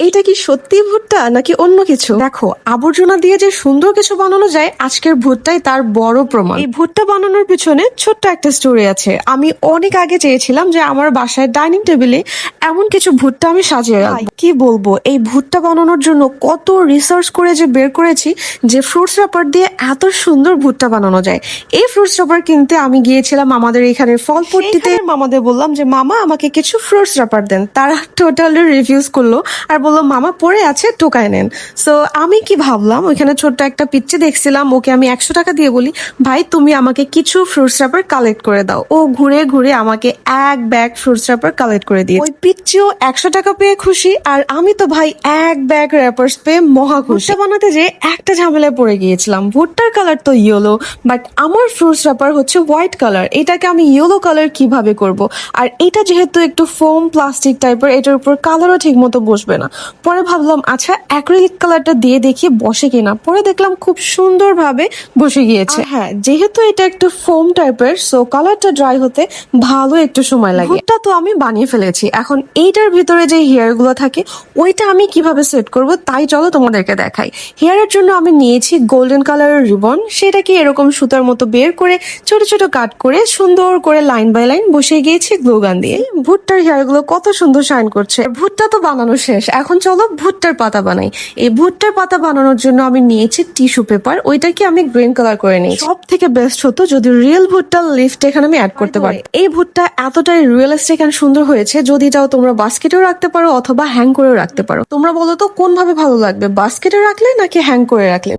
এইটা কি সত্যি ভুট্টা নাকি অন্য কিছু? দেখো, আবর্জনা দিয়ে যে সুন্দর কিছু বানানো যায়, আজকের ভুট্টাই তার বড় প্রমাণ। এই ভুট্টা বানানোর পিছনে ছোট্ট একটা স্টোরি আছে। আমি অনেক আগে চেয়েছিলাম যে আমার বাসায় ডাইনিং টেবিলে এমন কিছু ভুট্টা আমি সাজিয়ে রাখবো। কি বলবো, এই ভুট্টা বানানোর জন্য কত রিসার্চ করে যে বের করেছি যে ফ্রুটস রাপার দিয়ে এত সুন্দর ভুট্টা বানানো যায়। এই ফ্রুটস রাপার কিনতে আমি গিয়েছিলাম আমাদের এখানে ফলপট্টিতে। মামাদের বললাম যে মামা আমাকে কিছু ফ্রুটস রাপার দেন। তারা টোটালি রিফিউজ করলো আর বললো মামা পড়ে আছে, টোকায় নেন। সো আমি কি ভাবলাম, ওইখানে ছোট্ট একটা পিচ্চি দেখছিলাম, ওকে আমি 100 টাকা দিয়ে বলি ভাই তুমি আমাকে কিছু ফ্রুটস রাপার কালেক্ট করে দাও। ও ঘুরে ঘুরে আমাকে এক ব্যাগ ফ্রুটস রাপার কালেক্ট করে দিয়ে, ওই পিচ্চিও 100 টাকা পেয়ে খুশি আর আমি তো ভাই এক ব্যাগ র্যাপার্স পেয়ে মহা খুশি। ভুট্টা বানাতে যে একটা ঝামেলায় পড়ে গিয়েছিলাম। ভুট্টার কালার তো ইয়েলো, বাট আমার ফ্রুটস র্যাপার হচ্ছে হোয়াইট কালার। এটাকে আমি ইয়েলো কালার কিভাবে করব? আর এটা যেহেতু একটু ফোম প্লাস্টিক টাইপের, এটার উপর কালারও ঠিক মতো বসবে না। পরে ভাবলাম আচ্ছা অ্যাক্রিলিক কালারটা দিয়ে দেখি বসে কিনা। পরে দেখলাম খুব সুন্দরভাবে বসে গিয়েছে। হ্যাঁ, যেহেতু এটা একটু ফোম টাইপের, সো কালারটা ড্রাই হতে ভালো একটু সময় লাগে। ভুট্টা তো আমি বানিয়ে ফেলেছি, এখন এইটার ভিতরে যে হেয়ার গুলো থাকে ওইটা আমি কিভাবে সেট করব তাই চলো তোমাদেরকে দেখাই। হেয়ারের জন্য আমি নিয়েছি গোল্ডেন কালারের রিবন। সেটাকে এরকম সুতার মতো বের করে ছোট ছোট কাট করে সুন্দর করে লাইন বাই লাইন বসিয়ে গিয়েছি গ্লু গান দিয়ে। ভুট্টার হেয়ার গুলো কত সুন্দর শাইন করছে। ভুট্টা তো বানানো শেষ, এখন চলো ভুট্টার পাতা বানাই। এই ভুট্টার পাতা বানানোর জন্য আমি নিয়েছি টিস্যু পেপার, ওইটাকে আমি গ্রিন কালার করে নিয়েছি। সব থেকে বেস্ট হতো যদি রিয়েল ভুট্টার লিফট এখানে আমি অ্যাড করতে পারি। এই ভুট্টা এতটাই রিয়েলিস্টিক এন্ড সুন্দর হয়েছে, যদি চাও তোমরা বাস্কেটেও রাখতে পারো অথবা হ্যাং করেও রাখতে পারো। তোমরা বলো তো কোন ভাবে ভালো লাগবে, বাস্কেটে রাখলে নাকি হ্যাং করে রাখলে?